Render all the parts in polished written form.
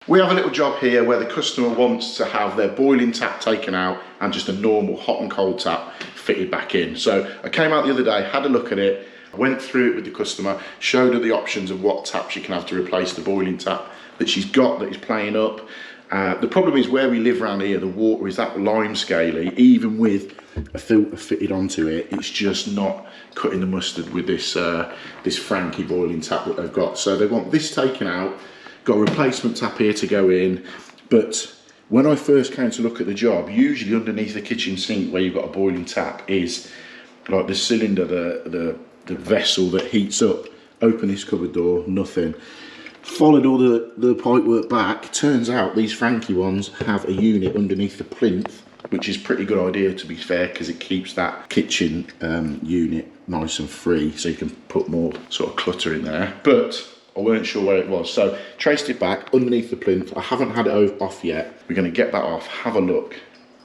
We have a little job here where the customer wants to have their boiling tap taken out and just a normal hot and cold tap fitted back in. So I came out the other day, had a look at it, went through it with the customer, showed her the options of what tap she can have to replace the boiling tap that she's got that is playing up. The problem is where we live around here, the water is that lime scaly. Even with a filter fitted onto it, it's just not cutting the mustard with this this Frankie boiling tap that they've got. So they want this taken out, got a replacement tap here to go in. But when I first came to look at the job, usually underneath the kitchen sink where you've got a boiling tap is like the cylinder, the vessel that heats up. Open this cupboard door, nothing. Followed all the pipework back. Turns out these Frankie ones have a unit underneath the plinth, which is a pretty good idea to be fair, because it keeps that kitchen unit nice and free, so you can put more sort of clutter in there. But I weren't sure where it was, so traced it back underneath the plinth. I haven't had it off yet. We're going to get that off, have a look,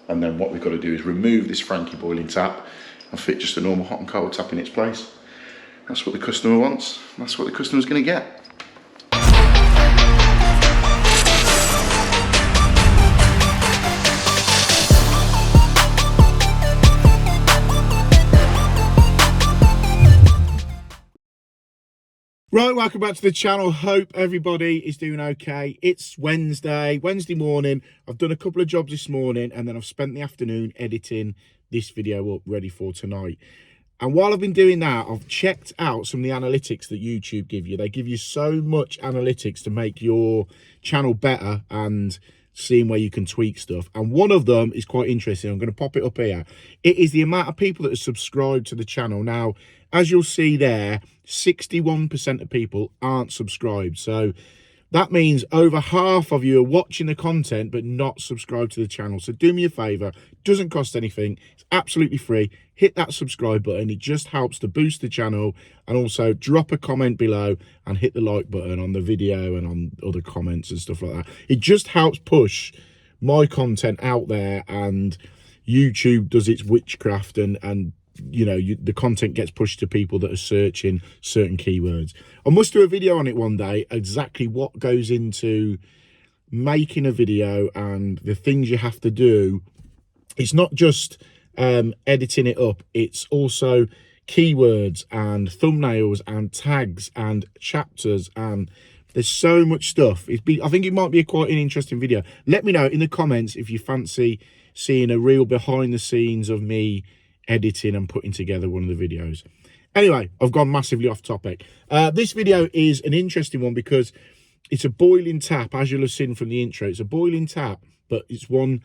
and then what we've got to do is remove this Frankie boiling tap and fit just a normal hot and cold tap in its place. That's what the customer wants. That's what the customer's going to get. Right, welcome back to the channel. Hope everybody is doing okay. It's Wednesday morning. I've done a couple of jobs this morning and then I've spent the afternoon editing this video up ready for tonight. And while I've been doing that, I've checked out some of the analytics that YouTube give you. They give you so much analytics to make your channel better and seeing where you can tweak stuff. And one of them is quite interesting. I'm going to pop it up here. It is the amount of people that are subscribed to the channel. Now, as you'll see there, 61% of people aren't subscribed. So that means over half of you are watching the content but not subscribed to the channel. So do me a favor, doesn't cost anything, it's absolutely free. Hit that subscribe button. It just helps to boost the channel, and also drop a comment below and hit the like button on the video and on other comments and stuff like that. It just helps push my content out there, and YouTube does its witchcraft, and you know, the content gets pushed to people that are searching certain keywords. I must do a video on it one day, exactly what goes into making a video and the things you have to do. It's not just editing it up, it's also keywords and thumbnails and tags and chapters, and there's so much stuff. I think it might be quite an interesting video. Let me know in the comments if you fancy seeing a real behind the scenes of me editing and putting together one of the videos. Anyway, I've gone massively off topic. This video is an interesting one because it's a boiling tap. As you'll have seen from the intro, it's a boiling tap, but it's one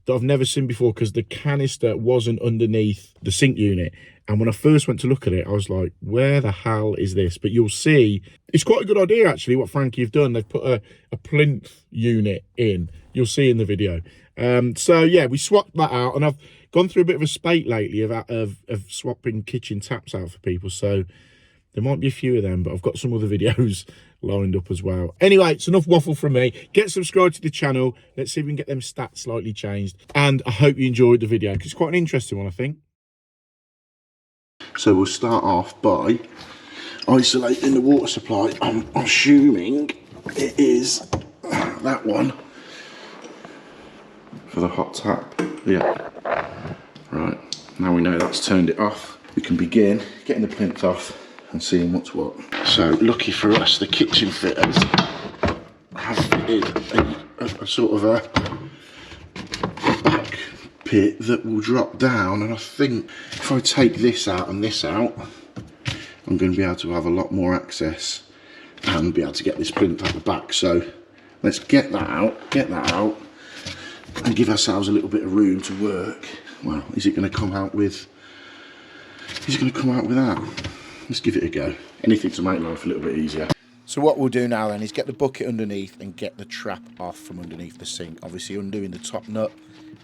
that I've never seen before because the canister wasn't underneath the sink unit. And when I first went to look at it, I was like, where the hell is this? But you'll see, it's quite a good idea actually what Frankie have done. They've put a plinth unit in. You'll see in the video. So yeah, we swapped that out, and I've gone through a bit of a spate lately of swapping kitchen taps out for people. So there might be a few of them, but I've got some other videos lined up as well. Anyway, it's enough waffle from me. Get subscribed to the channel. Let's see if we can get them stats slightly changed. And I hope you enjoyed the video because it's quite an interesting one, I think. So we'll start off by isolating the water supply. I'm assuming it is that one for the hot tap. Yeah. Right, now we know that's turned it off, we can begin getting the plinth off and seeing what's what. So lucky for us, the kitchen fitters have fitted a sort of a back pit that will drop down, and I think if I take this out and this out, I'm going to be able to have a lot more access and be able to get this plinth at the back. So let's get that out and give ourselves a little bit of room to work. Well, is it going to come out with? Is it going to come out with that? Let's give it a go. Anything to make life a little bit easier. So what we'll do now then is get the bucket underneath and get the trap off from underneath the sink. Obviously undoing the top nut,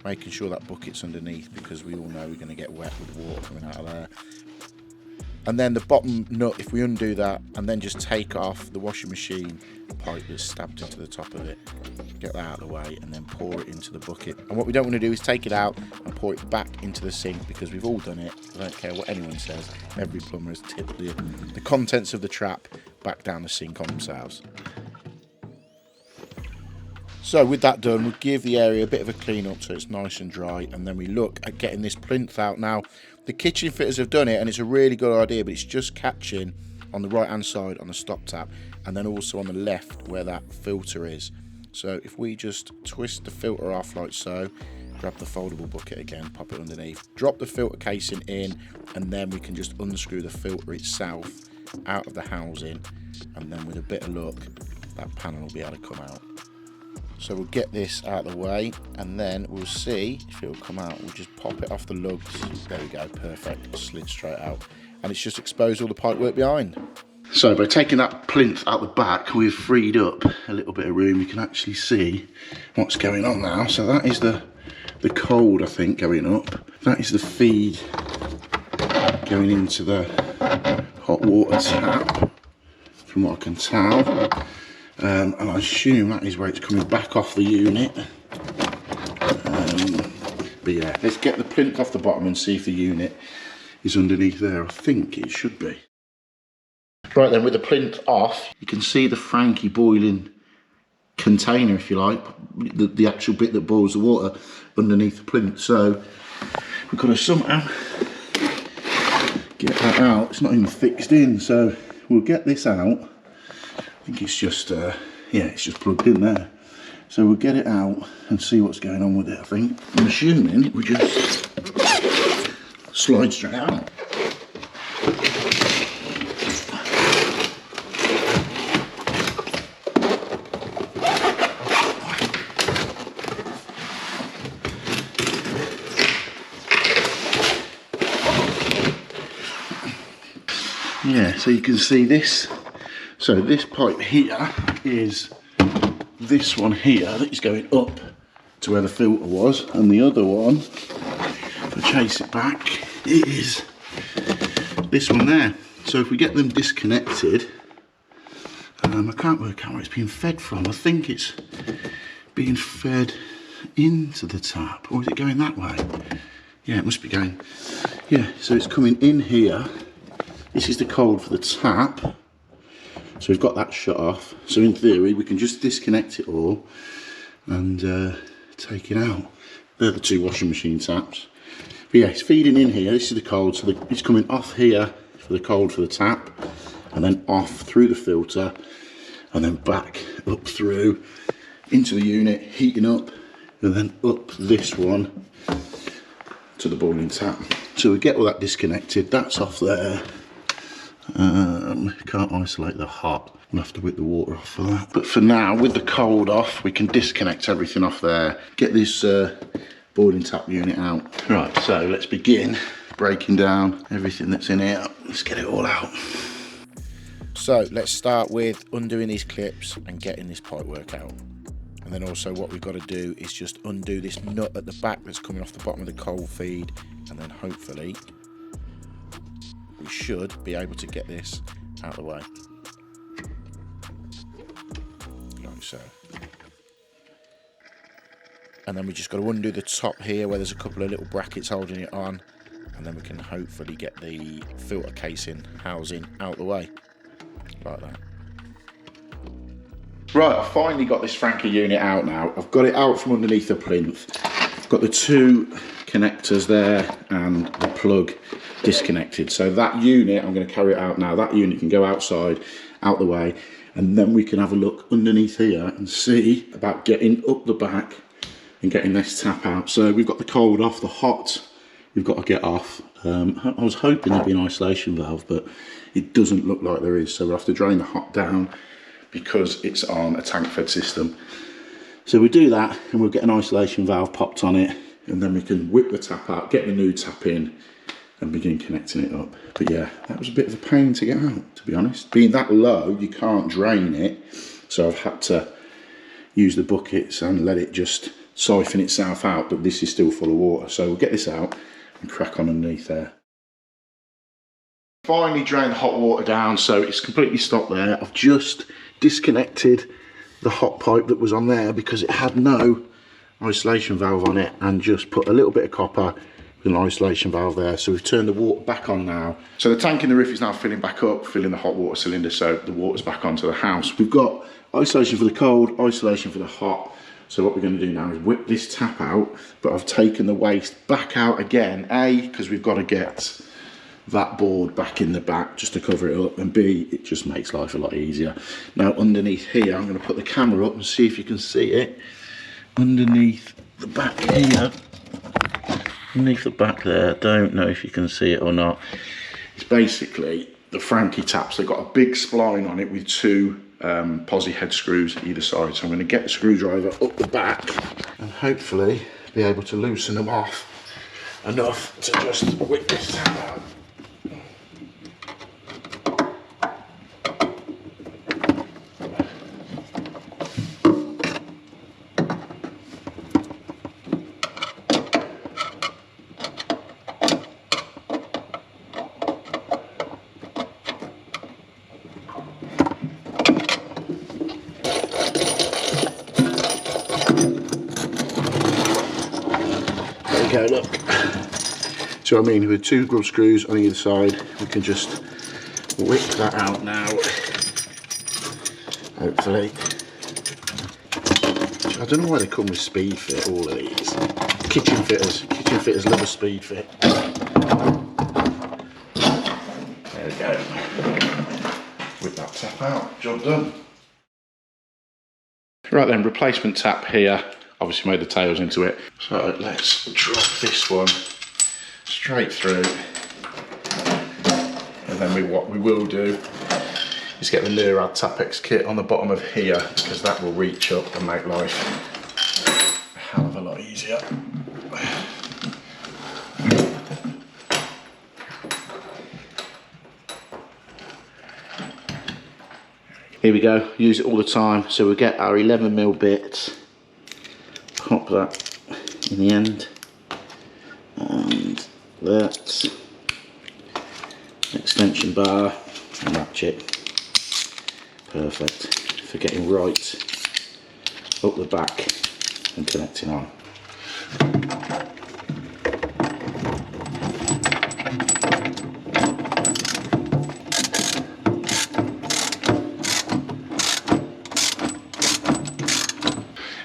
making sure that bucket's underneath, because we all know we're going to get wet with water coming out of there. And then the bottom nut, if we undo that and then just take off the washing machine pipe that's stabbed into the top of it, get that out of the way and then pour it into the bucket. And what we don't want to do is take it out and pour it back into the sink, because we've all done it. I don't care what anyone says, every plumber has tipped the contents of the trap back down the sink on themselves. So with that done, we'll give the area a bit of a clean up so it's nice and dry, and then we look at getting this plinth out. Now, the kitchen fitters have done it and it's a really good idea, but it's just catching on the right hand side on the stop tap, and then also on the left where that filter is. So if we just twist the filter off like so, grab the foldable bucket again, pop it underneath, drop the filter casing in, and then we can just unscrew the filter itself out of the housing, and then with a bit of luck, that panel will be able to come out. So we'll get this out of the way, and then we'll see if it'll come out. We'll just pop it off the lugs. There we go, perfect, slid straight out. And it's just exposed all the pipework behind. So by taking that plinth out the back, we've freed up a little bit of room. You can actually see what's going on now. So that is the cold, I think, going up. That is the feed going into the hot water tap, from what I can tell. And I assume that is where it's coming back off the unit. But yeah, let's get the plinth off the bottom and see if the unit is underneath there. I think it should be. Right then, with the plinth off, you can see the Frankie boiling container, if you like, the actual bit that boils the water underneath the plinth. So we've got to somehow get that out. It's not even fixed in, so we'll get this out. I think it's just, yeah, it's just plugged in there. So we'll get it out and see what's going on with it, I think. I'm assuming it would just slide straight out. Yeah, so you can see this. So this pipe here is this one here that is going up to where the filter was, and the other one, if I chase it back, is this one there. So if we get them disconnected, I can't work out where it's being fed from. I think it's being fed into the tap, or is it going that way? Yeah, it must be going, yeah, so it's coming in here. This is the cold for the tap. So we've got that shut off. So in theory, we can just disconnect it all and take it out. They're the two washing machine taps. But yeah, it's feeding in here. This is the cold. So it's coming off here for the cold for the tap, and then off through the filter, and then back up through into the unit, heating up, and then up this one to the boiling tap. So we get all that disconnected. That's off there. Can't isolate the hot. I'll have to whip the water off for that. But for now, with the cold off, we can disconnect everything off there. Get this boiling tap unit out. Right, so let's begin breaking down everything that's in here. Let's get it all out. So let's start with undoing these clips and getting this pipework out. And then also what we've got to do is just undo this nut at the back that's coming off the bottom of the cold feed, and then hopefully we should be able to get this out of the way, like so. And then we just got to undo the top here where there's a couple of little brackets holding it on, and then we can hopefully get the filter casing housing out the way, like that. Right, I finally got this Frankie unit out now. I've got it out from underneath the plinth. I've got the two connectors there and the plug disconnected. So that unit, I'm going to carry it out now. That unit can go outside, out the way, and then we can have a look underneath here and see about getting up the back and getting this tap out. So we've got the cold off, the hot we've got to get off. I was hoping there'd be an isolation valve, but it doesn't look like there is. So we'll have to drain the hot down because it's on a tank fed system. So we'll do that and we'll get an isolation valve popped on it, and then we can whip the tap out, get the new tap in, and begin connecting it up. But yeah, that was a bit of a pain to get out, to be honest. Being that low, you can't drain it, so I've had to use the buckets and let it just siphon itself out, but this is still full of water. So we'll get this out and crack on underneath there. Finally drained the hot water down, so it's completely stopped there. I've just disconnected the hot pipe that was on there because it had no isolation valve on it, and just put a little bit of copper with an isolation valve there. So we've turned the water back on now. So the tank in the roof is now filling back up, filling the hot water cylinder, so the water's back onto the house. We've got isolation for the cold, isolation for the hot. So what we're going to do now is whip this tap out, but I've taken the waste back out again, A, because we've got to get that board back in the back just to cover it up, and B, it just makes life a lot easier. Now underneath here, I'm going to put the camera up and see if you can see it. Underneath the back here, underneath the back there, I don't know if you can see it or not. It's basically the Frankie taps. They've got a big spline on it with two posi head screws either side. So I'm going to get the screwdriver up the back and hopefully be able to loosen them off enough to just whip this tap out. Go, look. So I mean, with two grub screws on either side, we can just whip that out now. Hopefully. I don't know why they come with speed fit, all of these. Kitchen fitters love a speed fit. There we go. Whip that tap out, job done. Right then, replacement tap here. Obviously made the tails into it. So let's drop this one straight through. And then what we will do is get the Neurad Tapex kit on the bottom of here, because that will reach up and make life a hell of a lot easier. Here we go, use it all the time. So we get our 11mm bits, pop that in the end, and that extension bar and ratchet. Perfect for getting right up the back and connecting on.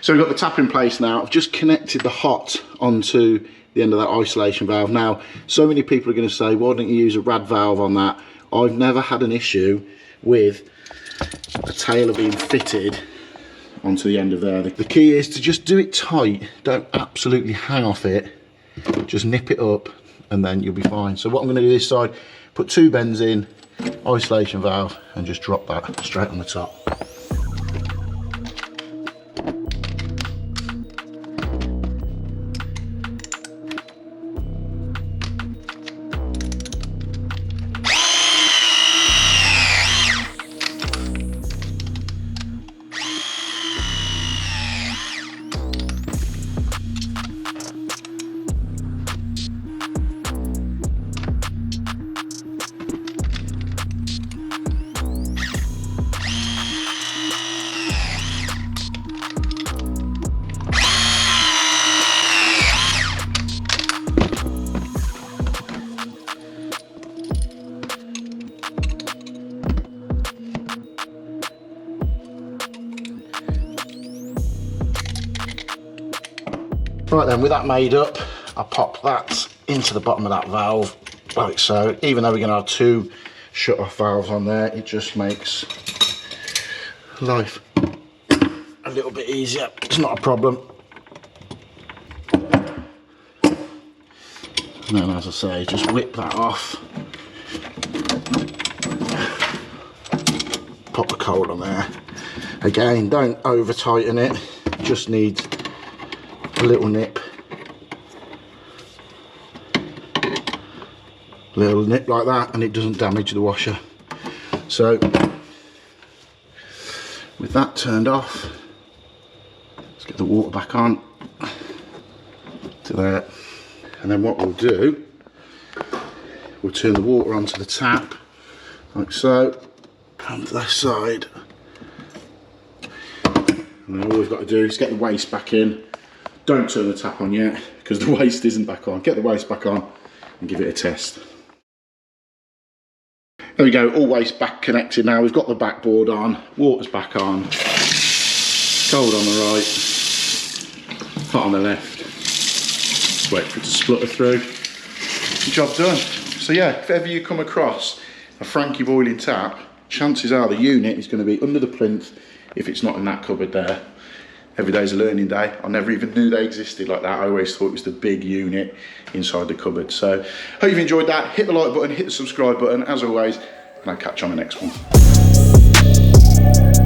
So we've got the tap in place now. I've just connected the hot onto the end of that isolation valve. Now, so many people are going to say, why don't you use a rad valve on that? I've never had an issue with a tailor being fitted onto the end of there. The key is to just do it tight. Don't absolutely hang off it. Just nip it up and then you'll be fine. So what I'm going to do this side, put two bends in, isolation valve, and just drop that straight on the top. Right then, with that made up, I pop that into the bottom of that valve, like so. Even though we're going to have two shut-off valves on there, it just makes life a little bit easier. It's not a problem. And then, as I say, just whip that off. Pop the cold on there. Again, don't over tighten it, just needs a little nip. Little nip like that, and it doesn't damage the washer. So with that turned off, let's get the water back on to there. And then what we'll do, we'll turn the water onto the tap like so, on this side. And then all we've got to do is get the waste back in, Don't turn the tap on yet because the waste isn't back on. Get the waste back on and give it a test. There we go, all waste back connected now. We've got the backboard on, water's back on, cold on the right, hot on the left. Just wait for it to splutter through. Job done. So yeah, if ever you come across a Frankie boiling tap, chances are the unit is going to be under the plinth if it's not in that cupboard there. Every day's a learning day. I never even knew they existed like that. I always thought it was the big unit inside the cupboard. So hope you've enjoyed that. Hit the like button, hit the subscribe button as always, and I'll catch you on the next one.